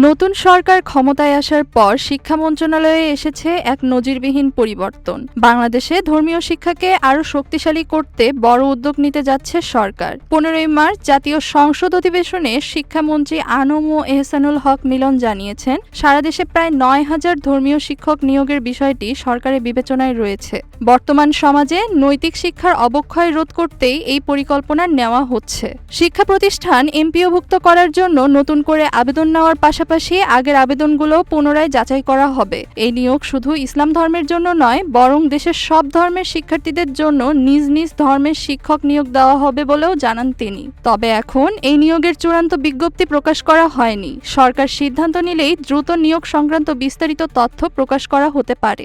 নতুন সরকার ক্ষমতায় আসার পর শিক্ষা মন্ত্রণালয়ে এসেছে এক নজিরবিহীন পরিবর্তন। বাংলাদেশে ধর্মীয় শিক্ষাকে আরও শক্তিশালী করতে বড় উদ্যোগ নিতে যাচ্ছে সরকার। 15ই মার্চ জাতীয় সংসদ অধিবেশনে শিক্ষামন্ত্রী আনম ও এহসানুল হক মিলন জানিয়েছেন, সারা দেশে প্রায় 9,000 ধর্মীয় শিক্ষক নিয়োগের বিষয়টি সরকারের বিবেচনায় রয়েছে। বর্তমান সমাজে নৈতিক শিক্ষার অবক্ষয় রোধ করতেই এই পরিকল্পনা নেওয়া হচ্ছে। শিক্ষা প্রতিষ্ঠান এমপিওভুক্ত করার জন্য নতুন করে আবেদন নেওয়ার পাশাপাশি আগের আবেদনগুলো পুনরায় যাচাই করা হবে। এই নিয়োগ শুধু ইসলাম ধর্মের জন্য নয়, বরং দেশের সব ধর্মের শিক্ষার্থীদের জন্য নিজ নিজ ধর্মের শিক্ষক নিয়োগ দেওয়া হবে বলেও জানান তিনি। তবে এখন এই নিয়োগের চূড়ান্ত বিজ্ঞপ্তি প্রকাশ করা হয়নি। সরকার সিদ্ধান্ত নিলেই দ্রুত নিয়োগ সংক্রান্ত বিস্তারিত তথ্য প্রকাশ করা হতে পারে।